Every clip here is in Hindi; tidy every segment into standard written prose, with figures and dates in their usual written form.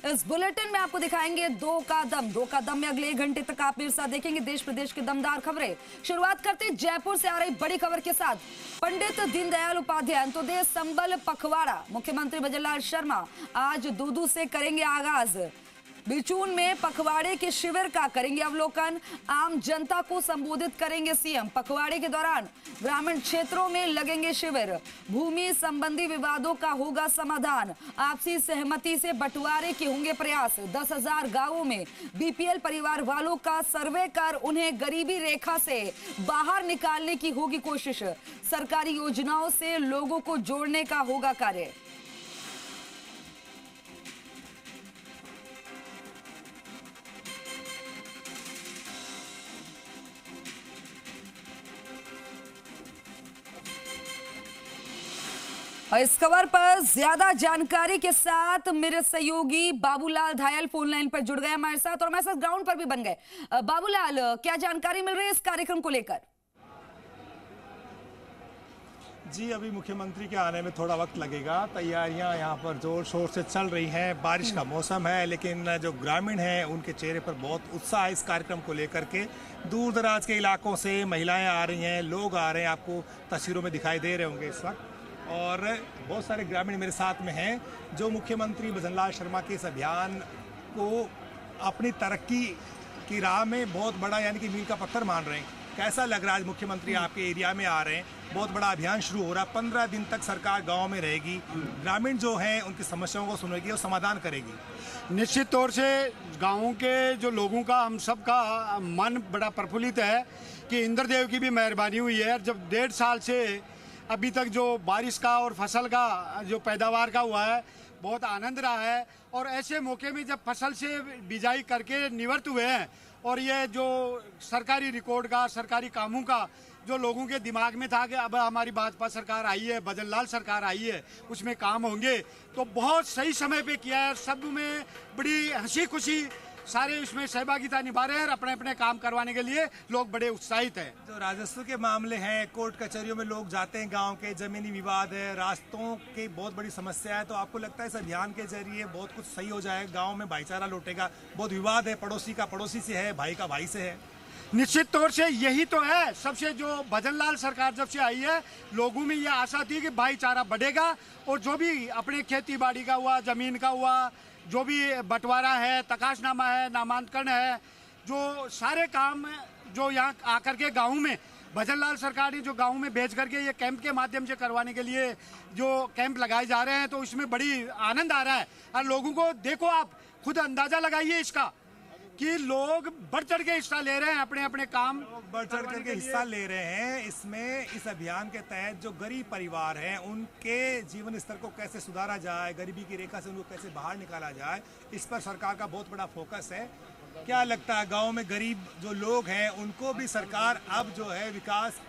इस बुलेटिन में आपको दिखाएंगे दो का दम में अगले 1 घंटे तक आप मेरे साथ देखेंगे देश प्रदेश की दमदार खबरें। शुरुआत करते हैं जयपुर से आ रही बड़ी खबर के साथ। पंडित दीनदयाल उपाध्याय अंत्योदय संबल पखवाड़ा मुख्यमंत्री भजनलाल शर्मा आज दूदू से करेंगे आगाज। बिचून में पखवाड़े के शिविर का करेंगे अवलोकन। आम जनता को संबोधित करेंगे सीएम। पखवाड़े के दौरान ग्रामीण क्षेत्रों में लगेंगे शिविर। भूमि संबंधी विवादों का होगा समाधान। आपसी सहमति से बंटवारे के होंगे प्रयास। 10,000 गांवों में बीपीएल परिवार वालों का सर्वे कर उन्हें गरीबी रेखा से बाहर निकालने की होगी कोशिश। सरकारी योजनाओं से लोगों को जोड़ने का होगा कार्य। और इस खबर पर ज्यादा जानकारी के साथ मेरे सहयोगी बाबूलाल धायल फोन लाइन पर जुड़ गए हमारे साथ और हमारे साथ ग्राउंड पर भी बन गए। बाबूलाल, क्या जानकारी मिल रही है इस कार्यक्रम को लेकर? जी, अभी मुख्यमंत्री के आने में थोड़ा वक्त लगेगा। तैयारियां यहाँ पर जोर शोर से चल रही हैं। बारिश का मौसम है, लेकिन जो ग्रामीण हैं उनके चेहरे पर बहुत उत्साह है इस कार्यक्रम को लेकर के। दूर दराज के इलाकों से महिलाएं आ रही हैं, लोग आ रहे हैं, आपको तस्वीरों में दिखाई दे रहे होंगे इस वक्त। और बहुत सारे ग्रामीण मेरे साथ में हैं जो मुख्यमंत्री भजनलाल शर्मा के इस अभियान को अपनी तरक्की की राह में बहुत बड़ा यानी कि मील का पत्थर मान रहे हैं। कैसा लग रहा है आज मुख्यमंत्री आपके एरिया में आ रहे हैं, बहुत बड़ा अभियान शुरू हो रहा है। 15 दिन तक सरकार गांव में रहेगी, ग्रामीण जो हैं उनकी समस्याओं को सुनेगी और समाधान करेगी। निश्चित तौर से गाँव के जो लोगों का, हम सब का मन बड़ा प्रफुल्लित है कि इंद्रदेव की भी मेहरबानी हुई है। जब 1.5 साल से अभी तक जो बारिश का और फसल का जो पैदावार का हुआ है, बहुत आनंद रहा है। और ऐसे मौके में जब फसल से बिजाई करके निवृत्त हुए हैं और ये जो सरकारी रिकॉर्ड का, सरकारी कामों का जो लोगों के दिमाग में था कि अब हमारी भाजपा सरकार आई है, भजनलाल सरकार आई है, उसमें काम होंगे, तो बहुत सही समय पे किया है। सब में बड़ी हंसी खुशी सारे उसमें सहभागिता निभा रहे हैं और अपने अपने काम करवाने के लिए लोग बड़े उत्साहित हैं। जो राजस्व के मामले हैं, कोर्ट कचहरियों में लोग जाते हैं, गांव के जमीनी विवाद है, रास्तों की बहुत बड़ी समस्या है, तो आपको लगता है इस अभियान के जरिए बहुत कुछ सही हो जाएगा, गांव में भाईचारा लौटेगा? बहुत विवाद है, पड़ोसी का पड़ोसी से है, भाई का भाई से है। निश्चित तौर से यही तो है सबसे, जो भजनलाल सरकार जब से आई है लोगों में यह आशा थी कि भाईचारा बढ़ेगा और जो भी अपने खेती बाड़ी का हुआ, जमीन का हुआ, जो भी बंटवारा है, तकाशनामा है, नामांकन है, जो सारे काम जो यहाँ आकर के गाँव में भजनलाल सरकार ने जो गाँव में भेज करके ये कैंप के माध्यम से करवाने के लिए जो कैंप लगाए जा रहे हैं, तो इसमें बड़ी आनंद आ रहा है। और लोगों को देखो, आप खुद अंदाजा लगाइए इसका कि लोग बढ़ चढ़ के हिस्सा ले रहे हैं, अपने अपने काम बढ़ चढ़ करके हिस्सा ले रहे हैं। इसमें इस अभियान के तहत जो गरीब परिवार हैं उनके जीवन स्तर को कैसे सुधारा जाए, गरीबी की रेखा से उनको कैसे बाहर निकाला जाए, इस पर सरकार का बहुत बड़ा फोकस है। क्या लगता है गांव में गरीब जो लोग हैं उनको भी सरकार अब जो है विकास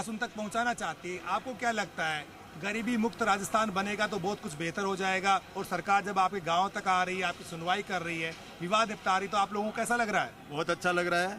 उन तक पहुंचाना चाहती है? आपको क्या लगता है, गरीबी मुक्त राजस्थान बनेगा तो बहुत कुछ बेहतर हो जाएगा? और सरकार जब आपके गांव तक आ रही है, आपकी सुनवाई कर रही है, विवाद निपटा रही, तो आप लोगों को कैसा लग रहा है? बहुत अच्छा लग रहा है।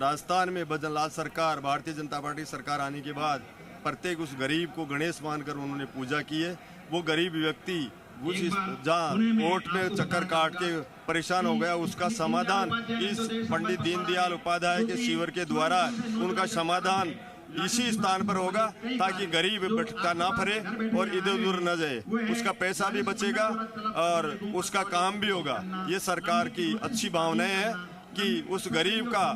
राजस्थान में भजनलाल सरकार, भारतीय जनता पार्टी सरकार आने के बाद प्रत्येक उस गरीब को गणेश मानकर उन्होंने पूजा की है। वो गरीब व्यक्ति जहाँ कोर्ट में चक्कर काट के परेशान हो गया, उसका समाधान इस पंडित दीनदयाल उपाध्याय के शिविर के द्वारा उनका समाधान इसी स्थान पर होगा, ताकि गरीब भटका ना फिरे और इधर उधर न जाए। उसका पैसा भी बचेगा और उसका काम भी होगा। ये सरकार की अच्छी भावनाएं हैं कि उस गरीब का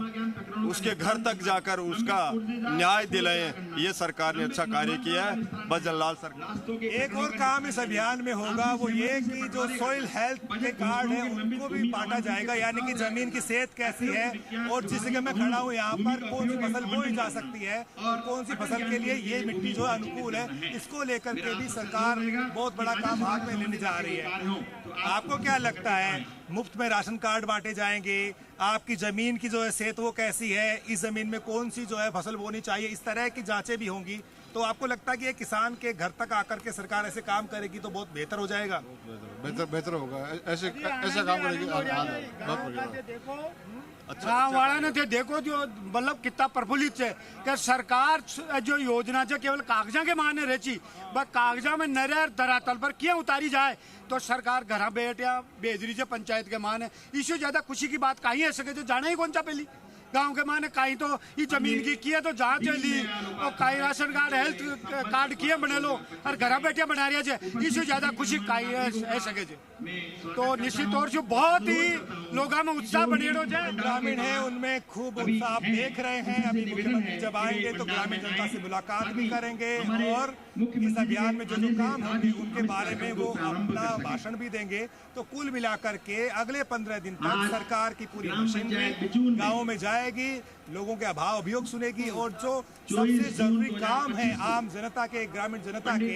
उसके घर तक जाकर उसका न्याय दिलाएं। ये सरकार ने अच्छा कार्य किया है, भजनलाल सरकार। एक और काम इस अभियान में होगा, वो ये कि जो सॉइल हेल्थ के कार्ड है उनको भी बांटा जाएगा, यानी कि जमीन की सेहत कैसी है और जिस जगह मैं खड़ा हूँ यहाँ पर कौन सी फसल बोई जा सकती है और कौन सी फसल के लिए ये मिट्टी जो अनुकूल है, इसको लेकर के भी सरकार बहुत बड़ा काम हाथ में लेने जा रही है। आपको क्या लगता है, मुफ्त में राशन कार्ड बांटे जाएंगे, आपकी जमीन की जो है सेहत वो कैसी है, इस जमीन में कौन सी जो है फसल बोनी चाहिए, इस तरह की जांचें भी होंगी, तो आपको लगता है कि ये किसान के घर तक आकर के सरकार ऐसे काम करेगी तो बहुत बेहतर हो जाएगा? बेहतर होगा। ऐसे काम करेगी। देखो गाँव वाला ने देखो जो मतलब कितना प्रफुल्लित है कि सरकार जो योजना है केवल कागजा के माने रही बस कागजा में नरे धरातल पर क्यों उतारी जाए तो सरकार घर बैठ या बेजरी से पंचायत के माने इससे ज्यादा खुशी की बात कहीं है सके जो जाना ही कौन सा पहली गांव के माने कहीं तो ये जमीन की किए तो जहाँ चली और कहीं राशन कार्ड हेल्थ कार्ड किए बना लो और घर बैठे बना रहे थे इससे ज्यादा खुशी कहीं है सके तो निश्चित तौर से बहुत ही लोगों में उत्साह बने जाए। ग्रामीण है उनमें खूब उत्साह आप देख रहे हैं। अभी मुख्यमंत्री जब आएंगे तो ग्रामीण जनता से मुलाकात भी करेंगे और इस अभियान में जो काम होंगे उनके बारे में वो अपना भाषण भी देंगे। तो कुल मिलाकर के अगले 15 दिन तक सरकार की पूरी मशीनरी गाँव में जाएगी, लोगों के अभाव अभियोग सुनेगी और जो सबसे जरूरी काम है आम जनता के, ग्रामीण जनता के,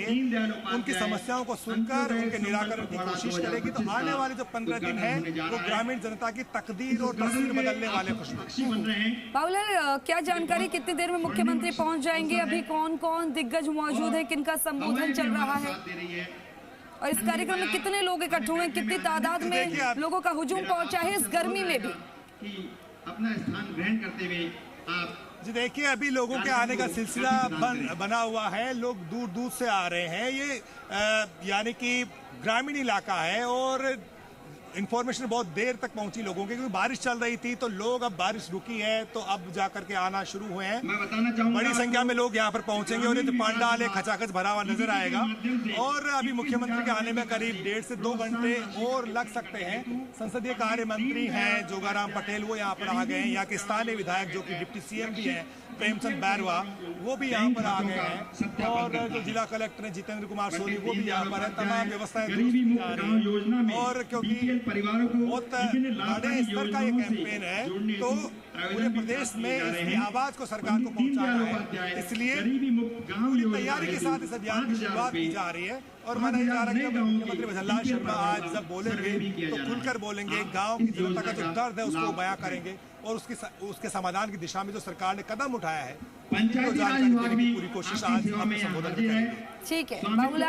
उनकी समस्याओं को सुनकर उनके निराकरण की कोशिश करेगी। तो आने वाले जो 15 दिन है वो ग्रामीण जनता की तकदीर और तस्वीर बदलने वाले खुशबू। बाबूलाल, क्या जानकारी, कितनी देर में मुख्यमंत्री पहुंच जाएंगे? अभी कौन कौन दिग्गज मौजूद है, किनका संबोधन चल रहा है और इस कार्यक्रम में कितने लोग इकट्ठे हुए, कितनी तादाद में लोगों का हुजूम पहुंचा है इस गर्मी में भी? अपना स्थान ग्रहण करते हुए आप जी देखिए, अभी लोगों के आने का सिलसिला बना हुआ है। लोग दूर दूर से आ रहे हैं। ये यानी कि ग्रामीण इलाका है और इन्फॉर्मेशन बहुत देर तक पहुंची लोगों के, क्योंकि बारिश चल रही थी तो लोग, अब बारिश रुकी है तो अब जाकर के आना शुरू हुए हैं। बड़ी संख्या में लोग यहाँ पर पहुंचेंगे और ये जो पंडाल है खचाखच भरा हुआ नजर आएगा। और अभी मुख्यमंत्री के आने में करीब 1.5 से 2 घंटे और लग सकते हैं। संसदीय कार्य मंत्री हैं जोगाराम पटेल, वो यहाँ पर आ गए हैं। यहाँ के स्थानीय विधायक जो कि डिप्टी सीएम भी हैं प्रेमचंद बैरवा, वो भी यहाँ पर आ गए हैं। और जो जिला कलेक्टर है जितेंद्र कुमार सोनी, वो भी यहाँ पर है। तमाम व्यवस्थाएं दुरुस्त की जा रही हैं। और क्योंकि बहुत बड़े स्तर का ये कैंपेन है तो पूरे प्रदेश में इसकी आवाज को सरकार को पहुंचाना है, इसलिए पूरी तैयारी के साथ इस अभियान की शुरुआत की जा रही है। और माना जा रहा है कि मुख्यमंत्री भजनलाल शर्मा आज जब बोलेंगे तो खुलकर बोलेंगे, गांव की जनता का जो दर्द है उसको बयां करेंगे और उसके समाधान की दिशा में जो सरकार ने कदम उठाया है तो जानकारी देने की पूरी कोशिश आज हम संबोधन करेंगे। ठीक है बाबूलाल।